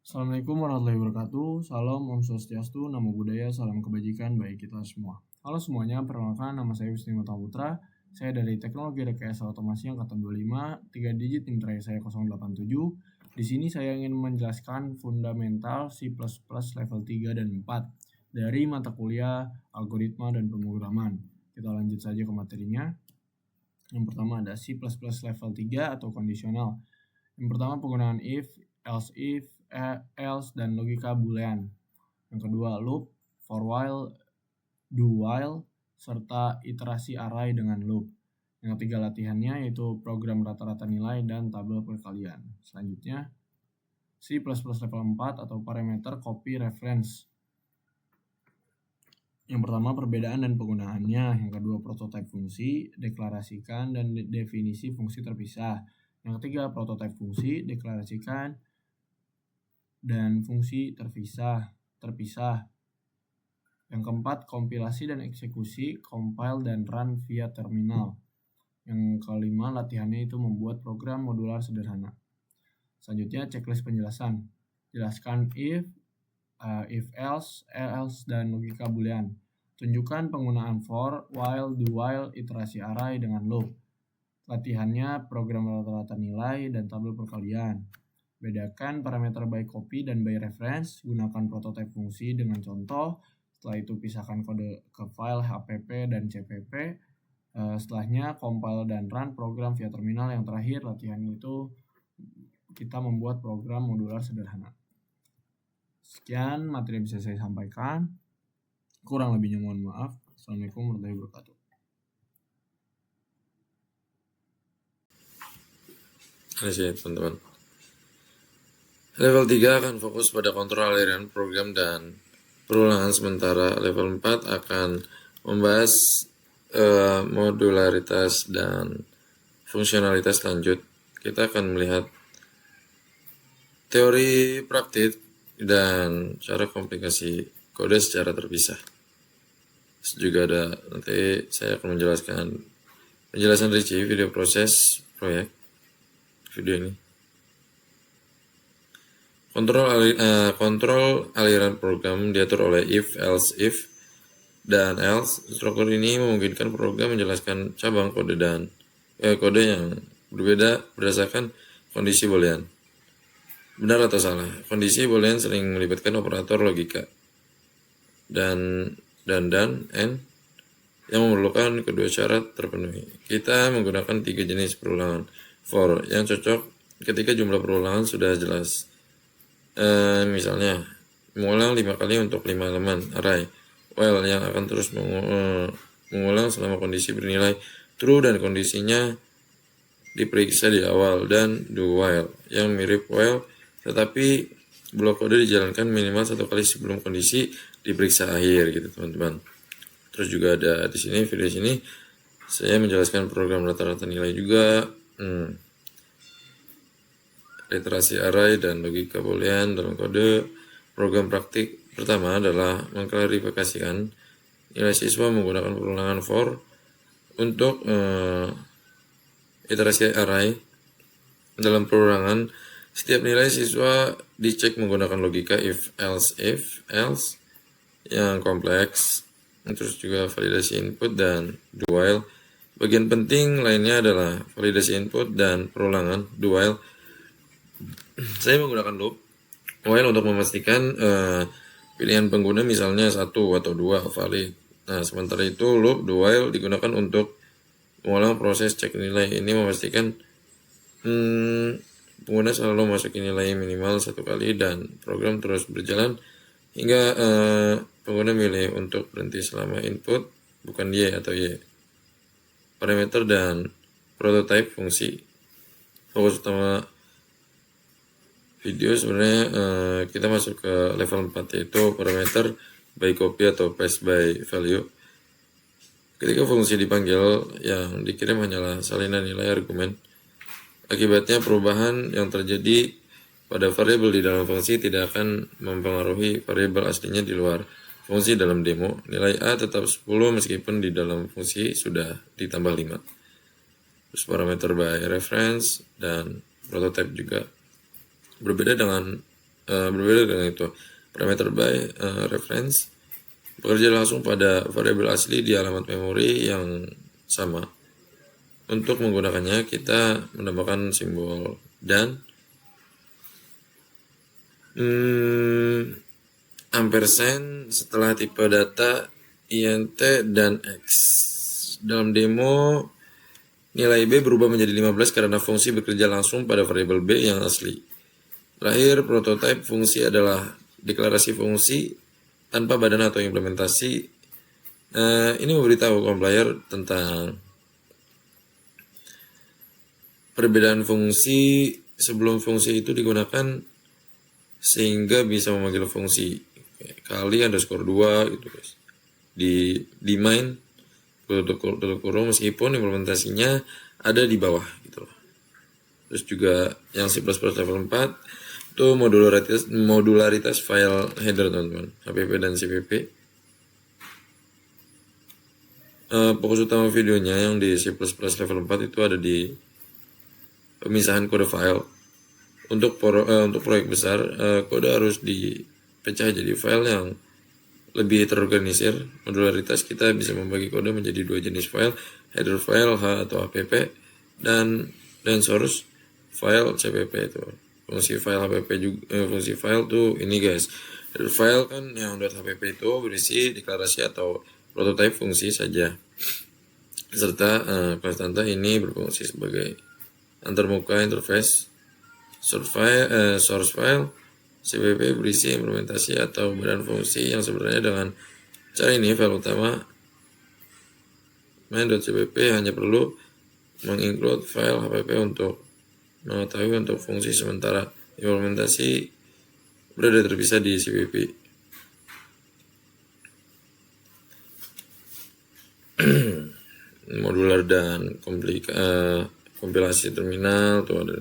Assalamualaikum warahmatullahi wabarakatuh. Salam, Om Swastiastu, Namo Buddhaya, salam kebajikan bagi kita semua. Halo semuanya, perkenalkan nama saya Wisnu Putra. Saya dari Teknologi Rekayasa Otomasi Angkatan 25, 3 digit NIM terakhir saya 087. Di sini saya ingin menjelaskan fundamental C++ level 3 dan 4 dari mata kuliah Algoritma dan Pemrograman. Kita lanjut saja ke materinya. Yang pertama ada C++ level 3 atau kondisional. Yang pertama penggunaan if, else, dan logika boolean. Yang kedua loop, for while, do while, serta iterasi array dengan loop. Yang ketiga latihannya yaitu program rata-rata nilai dan tabel perkalian. Selanjutnya C++ level 4 atau parameter copy reference. Yang pertama perbedaan dan penggunaannya, yang kedua prototipe fungsi, deklarasikan dan definisi fungsi terpisah. Yang ketiga prototipe fungsi, deklarasikan dan fungsi terpisah. Yang keempat kompilasi dan eksekusi, compile dan run via terminal. Yang kelima latihannya itu membuat program modular sederhana. Selanjutnya checklist penjelasan. Jelaskan if else, dan logika boolean. Tunjukkan penggunaan for, while, do while, iterasi array dengan loop. Latihannya program rata-rata nilai dan tabel perkalian. Bedakan parameter by copy dan by reference. Gunakan prototipe fungsi dengan contoh. Setelah itu pisahkan kode ke file HPP dan CPP. Setelahnya compile dan run program via terminal. Yang terakhir latihan itu kita membuat program modular sederhana. Sekian materi yang bisa saya sampaikan. Kurang lebihnya mohon maaf. Assalamualaikum warahmatullahi wabarakatuh. Terima kasih teman-teman. Level 3 akan fokus pada kontrol aliran program dan perulangan, sementara level 4 akan membahas modularitas dan fungsionalitas lanjut. Kita akan melihat teori praktik dan cara komplikasi kode secara terpisah. Juga ada, nanti saya akan menjelaskan penjelasan rinci video proses proyek video ini. Kontrol aliran program diatur oleh if, else, dan else. Struktur ini memungkinkan program menjelaskan cabang kode dan kode yang berbeda berdasarkan kondisi boolean. Benar atau salah? Kondisi boolean sering melibatkan operator logika dan and yang memerlukan kedua syarat terpenuhi. Kita menggunakan 3 jenis perulangan. For yang cocok ketika jumlah perulangan sudah jelas. Misalnya mengulang 5 kali untuk 5 elemen array. While yang akan terus mengulang selama kondisi bernilai true dan kondisinya diperiksa di awal, dan do while yang mirip while tetapi blok kode dijalankan minimal 1 kali sebelum kondisi diperiksa akhir gitu teman-teman. Terus juga ada di sini video sini saya menjelaskan program rata-rata nilai juga. Literasi array dan logika boolean dalam kode. Program praktik pertama adalah mengklarifikasikan nilai siswa menggunakan perulangan for. Untuk iterasi array dalam perulangan, setiap nilai siswa dicek menggunakan logika if else yang kompleks. Terus juga validasi input dan do while. Bagian penting lainnya adalah validasi input dan perulangan do while. Saya menggunakan loop while untuk memastikan pilihan pengguna misalnya 1 atau 2 valid. Nah, sementara itu loop do while digunakan untuk mengulang proses cek nilai. Ini memastikan pengguna selalu masukin nilai minimal 1 kali dan program terus berjalan hingga pengguna milih untuk berhenti selama input bukan Y atau Y. Parameter dan prototipe fungsi. Fokus utama video sebenarnya kita masuk ke level 4 yaitu parameter by copy atau paste by value. Ketika fungsi dipanggil, yang dikirim hanyalah salinan nilai argumen. Akibatnya perubahan yang terjadi pada variabel di dalam fungsi tidak akan mempengaruhi variabel aslinya di luar fungsi. Dalam demo, nilai A tetap 10 meskipun di dalam fungsi sudah ditambah 5. Terus parameter by reference dan prototype juga. Berbeda dengan berbeda dengan itu. Parameter by reference bekerja langsung pada variabel asli di alamat memori yang sama. Untuk menggunakannya kita menambahkan simbol dan ampersand setelah tipe data int dan x. Dalam demo nilai b berubah menjadi 15 karena fungsi bekerja langsung pada variabel b yang asli. Terakhir, prototype fungsi adalah deklarasi fungsi tanpa badan atau implementasi. Ini memberitahu compiler tentang perbedaan fungsi sebelum fungsi itu digunakan sehingga bisa memanggil fungsi kali underscore 2 gitu guys di main tutup kurung meskipun implementasinya ada di bawah gitu loh. Terus juga yang C++ level 4 itu modularitas file header teman-teman, HPP dan CPP. Fokus utama videonya yang di C++ level 4 itu ada di pemisahan kode file. Untuk proyek besar, kode harus dipecah jadi file yang lebih terorganisir. Modularitas kita bisa membagi kode menjadi dua jenis file, header file H atau HPP dan source file CPP itu. Fungsi file HPP juga fungsi file tuh ini guys. Header file kan yang .hpp itu berisi deklarasi atau prototype fungsi saja. Serta konstanta ini berfungsi sebagai antarmuka interface. Source file CPP berisi implementasi atau badan fungsi yang sebenarnya dengan cara ini file utama main.cpp hanya perlu menginclude file HPP untuk mengetahui untuk fungsi sementara implementasi berada terpisah di CPP. Modular dan kompilasi terminal tuh ada.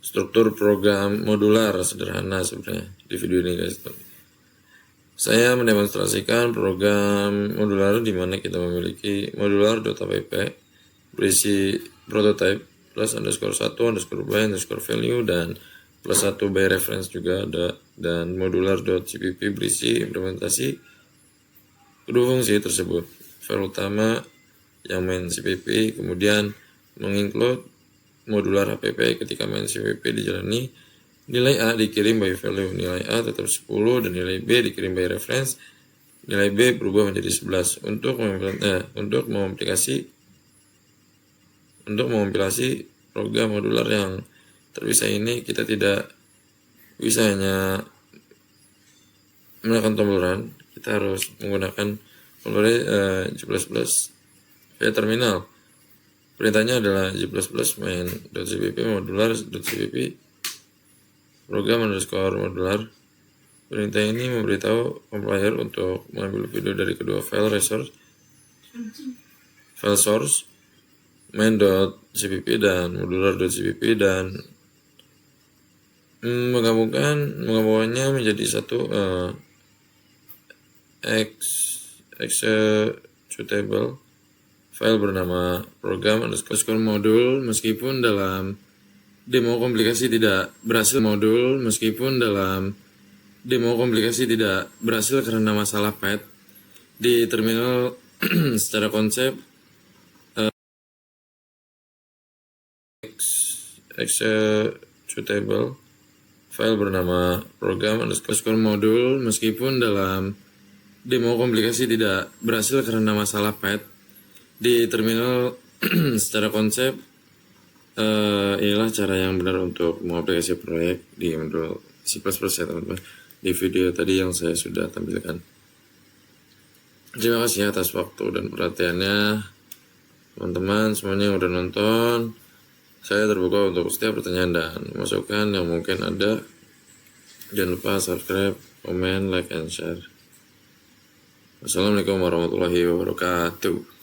Struktur program modular sederhana sebenarnya di video ini guys. Saya mendemonstrasikan program modular di mana kita memiliki modular.app berisi prototype plus underscore 1 underscore by underscore value dan plus 1 by reference juga ada, dan modular.cpp berisi implementasi kedua fungsi tersebut. File utama yang main CPP kemudian menginclude modular HPP. Ketika main CPP dijalani, nilai A dikirim by value, nilai A tetap 10 dan nilai B dikirim by reference, nilai B berubah menjadi 11. Untuk mengompilasi program modular yang terpisah ini kita tidak bisa hanya menekan tombol run, kita harus menggunakan tombol G++ via terminal. Perintahnya adalah G++ main.cpp modular.cpp program underscore modular. Perintah ini memberitahu compiler untuk mengambil video dari kedua file source main.cpp dan modular.cpp dan menggabungkannya menjadi satu executable file bernama program underscore modul. Meskipun dalam demo komplikasi tidak berhasil karena masalah path di terminal. Secara konsep executable file bernama program underscore modul. Meskipun dalam demo komplikasi tidak berhasil karena masalah path di terminal. Secara konsep inilah cara yang benar untuk mengaplikasi proyek di modul C++ ya teman-teman, di video tadi yang saya sudah tampilkan. Terima kasih atas waktu dan perhatiannya teman-teman semuanya yang udah nonton. Saya terbuka untuk setiap pertanyaan dan masukan yang mungkin ada. Jangan lupa subscribe, komen, like, and share. Wassalamualaikum warahmatullahi wabarakatuh.